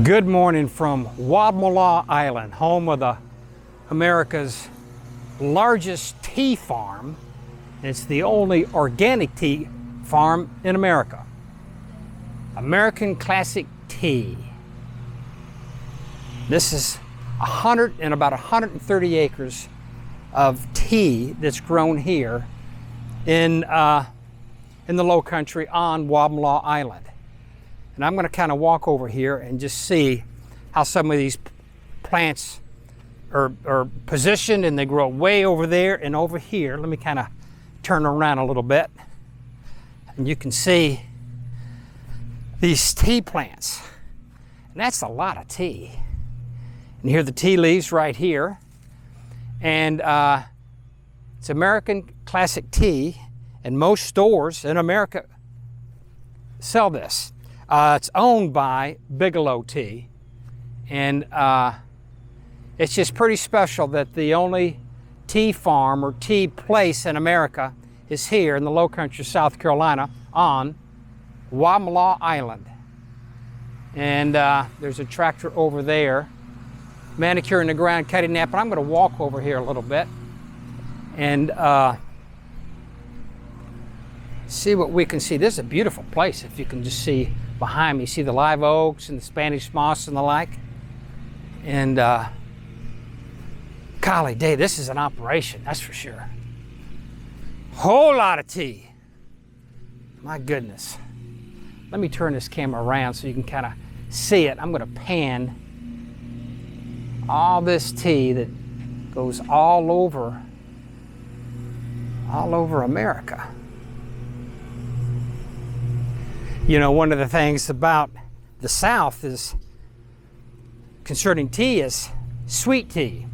Good morning from Wadmalaw Island, home of America's largest tea farm. It's the only organic tea farm in America. American Classic Tea. This is about 130 acres of tea that's grown here in the Low Country on Wadmalaw Island. And I'm going to kind of walk over here and just see how some of these plants are positioned, and they grow way over there and over here. Let me kind of turn around a little bit, and you can see these tea plants. And that's a lot of tea. And here are the tea leaves right here. And it's American Classic Tea, and most stores in America sell this. It's owned by Bigelow Tea, and it's just pretty special that the only tea farm or tea place in America is here in the Low Country, South Carolina, on Wadmalaw Island. And there's a tractor over there manicuring the ground, cutting that, but I'm going to walk over here a little bit and see what we can see. This is a beautiful place. If you can just see behind me, see the live oaks and the Spanish moss and the like. And golly day, this is an operation, that's for sure. Whole lot of tea. My goodness. Let me turn this camera around so you can kind of see it. I'm going to pan all this tea that goes all over America. You know, one of the things about the South is concerning tea is sweet tea.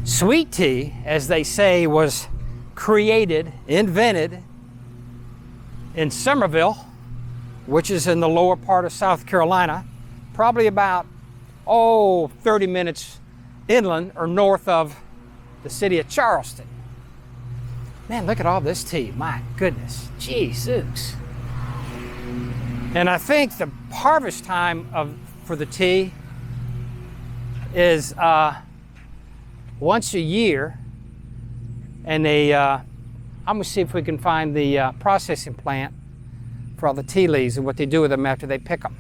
Sweet tea, as they say, was invented in Summerville, which is in the lower part of South Carolina, probably about 30 minutes inland or north of the city of Charleston. Man, look at all this tea. My goodness. Jesus. And I think the harvest time for the tea is once a year. And I'm going to see if we can find the processing plant for all the tea leaves and what they do with them after they pick them.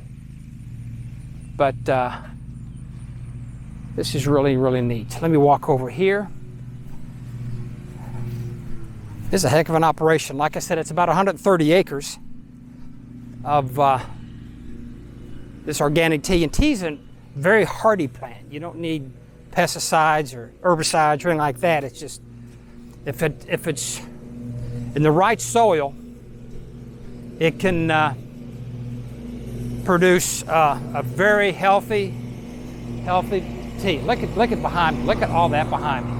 But this is really, really neat. Let me walk over here. This is a heck of an operation. Like I said, it's about 130 acres of this organic tea. And tea is a very hardy plant. You don't need pesticides or herbicides or anything like that. It's just, if it's in the right soil, it can produce a very healthy tea. Look at behind me. Look at all that behind me.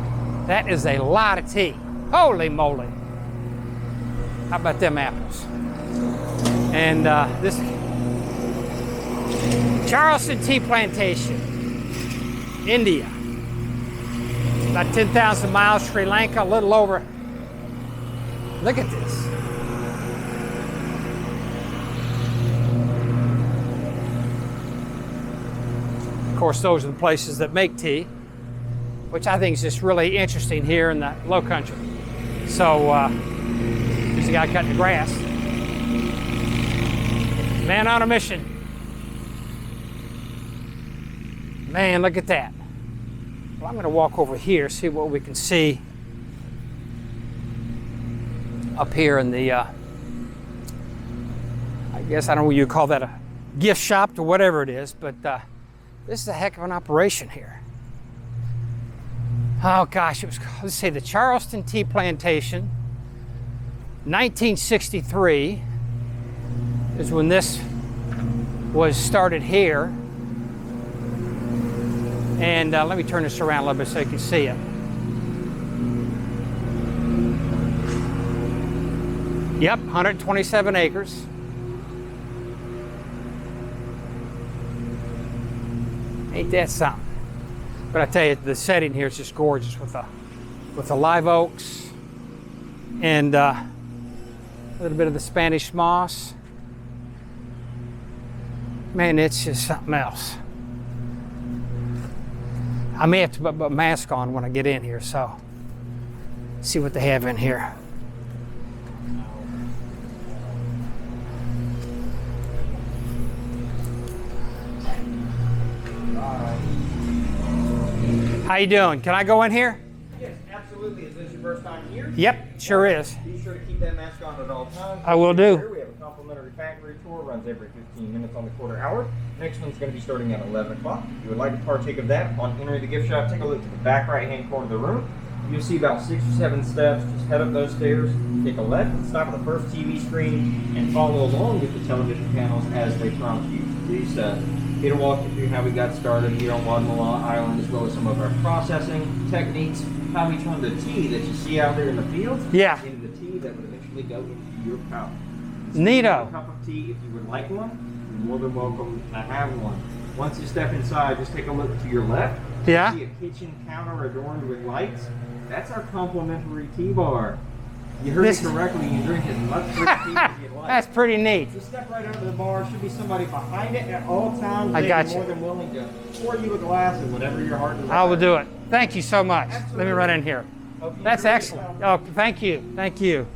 That is a lot of tea. Holy moly. How about them apples? And this Charleston Tea Plantation, India. About 10,000 miles, Sri Lanka, a little over. Look at this. Of course, those are the places that make tea, which I think is just really interesting here in the Low Country. So, there's a guy cutting the grass. Man on a mission. Man, look at that. Well, I'm going to walk over here, see what we can see up here in the, I guess, I don't know what you call that, a gift shop or whatever it is, but this is a heck of an operation here. Oh gosh, it was, let's say the Charleston Tea Plantation, 1963 is when this was started here. And let me turn this around a little bit so you can see it. Yep, 127 acres. Ain't that something? But I tell you, the setting here is just gorgeous with the live oaks and a little bit of the Spanish moss. Man, it's just something else. I may have to put a mask on when I get in here, so see what they have in here. How you doing? Can I go in here? Yes, absolutely. Is this your first time here? Yep, sure is. Be sure to keep that mask on at all times. I will do. Here we have a complimentary factory tour, runs every 15 minutes on the quarter hour. Next one's going to be starting at 11 o'clock. If you would like to partake of that, upon entering the gift shop, take a look to the back right-hand corner of the room. You'll see about 6 or 7 steps. Just head up those stairs, take a left, and stop at the first TV screen, and follow along with the television panels as they prompt you to do so. Here to walk you through how we got started here on Guatemala Island, as well as some of our processing techniques, how we turn the tea that you see out there in the fields into the tea that would eventually go into your cup. Neato. A cup of tea, if you would like one, you're more than welcome to have one. Once you step inside, just take a look to your left. Yeah. You see a kitchen counter adorned with lights. That's our complimentary tea bar. You heard me correctly. You drink as much free tea as you'd like. That's pretty neat. Just step right out of the bar. Should be somebody behind it at all times. I got They'd be you. more than willing to pour you a glass of whatever your heart desires. I will do it. Thank you so much. Absolutely. Let me run in here. Hope you That's enjoy excellent. yourself. Oh, thank you. Thank you.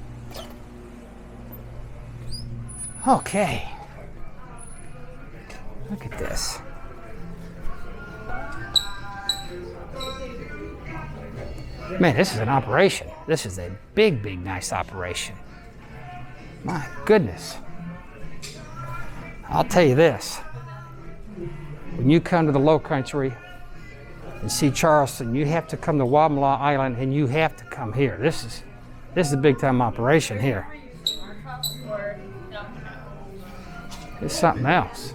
Okay. Look at this. Man, this is an operation. This is a big, big, nice operation. My goodness. I'll tell you this. When you come to the Low Country and see Charleston, you have to come to Guatemala Island, and you have to come here. This is a big time operation here. It's something else.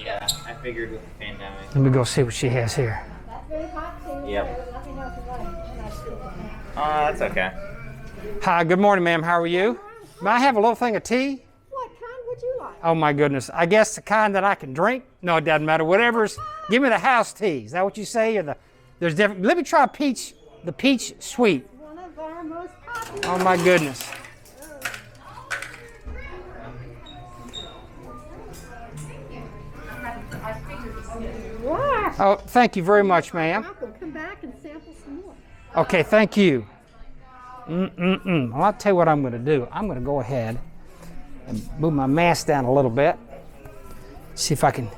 Yeah, I figured with the pandemic. Let me go see what she has here. That's very hot too. Yep. Let me know if you want it. And I still can have That's okay. Hi, good morning, ma'am. How are you? May I have a little thing of tea? What kind would you like? Oh my goodness. I guess the kind that I can drink? No, it doesn't matter. Whatever's, give me the house tea. Is that what you say? Or there's different, let me try the peach sweet. One of our most popular. Oh my goodness. Wow. Oh, thank you very much, ma'am. Welcome. Come back and sample some more. Okay, thank you. Well, I'll tell you what I'm going to do. I'm going to go ahead and move my mask down a little bit. See if I can.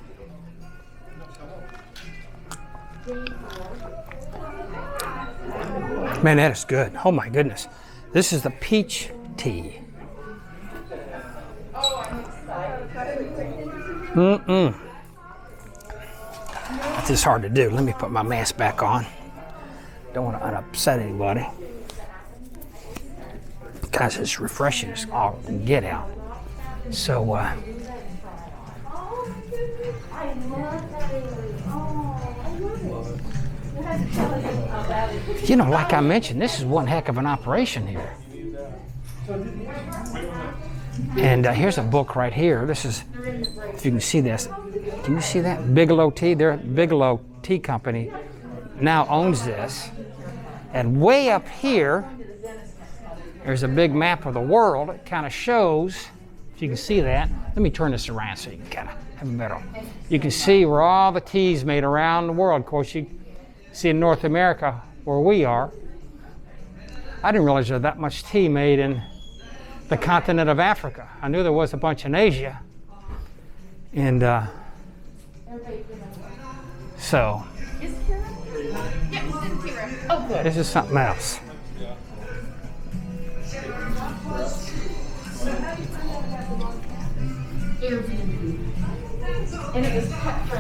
Man, that is good. Oh my goodness. This is the peach tea. This is hard to do. Let me put my mask back on. Don't want to upset anybody. Guys, it's refreshing as all can get out. So, you know, like I mentioned, this is one heck of an operation here. And here's a book right here. This is, if you can see this, can you see that? Bigelow Tea, their Bigelow Tea Company now owns this. And way up here, there's a big map of the world. It kind of shows, if you can see that. Let me turn this around so you can kind of have a better. You can see where all the tea's made around the world. Of course, you see in North America where we are. I didn't realize there's that much tea made in the continent of Africa. I knew there was a bunch in Asia. And so, this is something else.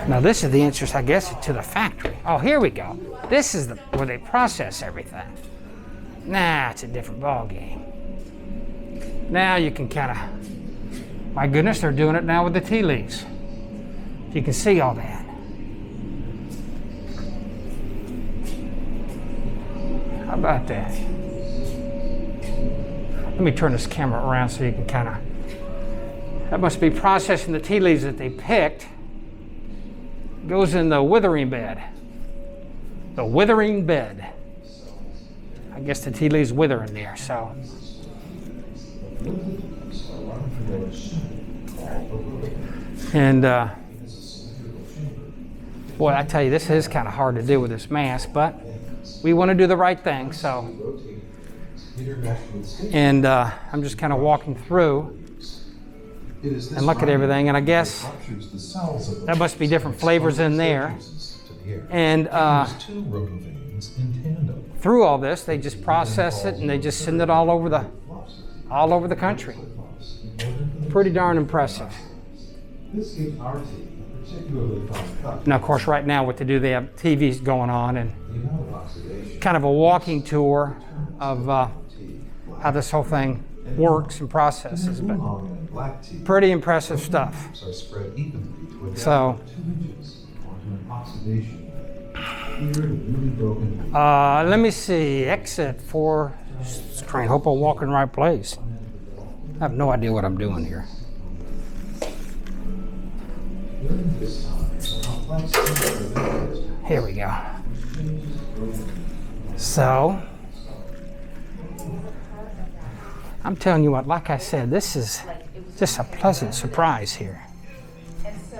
Now this is the entrance, I guess, to the factory. Oh, here we go. This is where they process everything. Nah, it's a different ball game. Now you can kind of, my goodness, they're doing it now with the tea leaves. You can see all that. How about that? Let me turn this camera around so you can kind of, that must be processing the tea leaves that they picked. Goes in the withering bed. The withering bed. I guess the tea leaves wither in there, so. And Boy, I tell you, this is kind of hard to do with this mask, but we want to do the right thing, so. And I'm just kind of walking through and look at everything, and I guess that must be different flavors in there. And through all this, they just process it and they just send it all over the country. Pretty darn impressive. Now, of course, right now what they do, they have TVs going on and kind of a walking tour of how this whole thing works and processes, but pretty impressive stuff. So, let me see, exit for train. Hope I'm walking the right place. I have no idea what I'm doing here. Here we go. So, I'm telling you what, like I said, this is just a pleasant surprise here.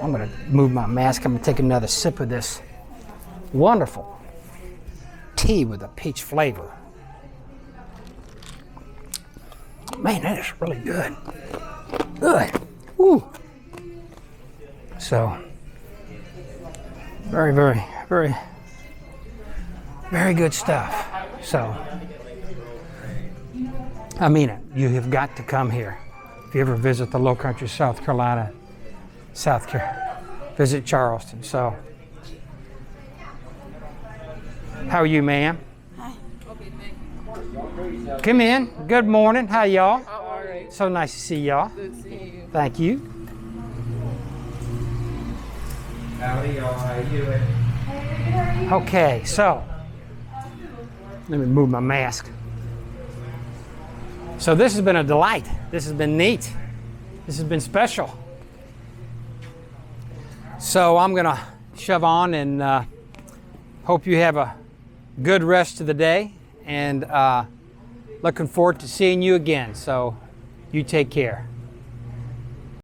I'm going to move my mask. I'm going to take another sip of this wonderful tea with a peach flavor. Man, that is really good. Good. Woo. So, very, very, very, very good stuff. So, I mean it. You have got to come here. If you ever visit the Low Country, South Carolina, visit Charleston. So, how are you, ma'am? Hi. Come in. Good morning. How y'all? All right. So nice to see y'all. Good to see you. Thank you. Howdy, y'all. How you doing? Okay, so let me move my mask. So this has been a delight. This has been neat. This has been special. So I'm gonna shove on and hope you have a good rest of the day, and looking forward to seeing you again. So you take care.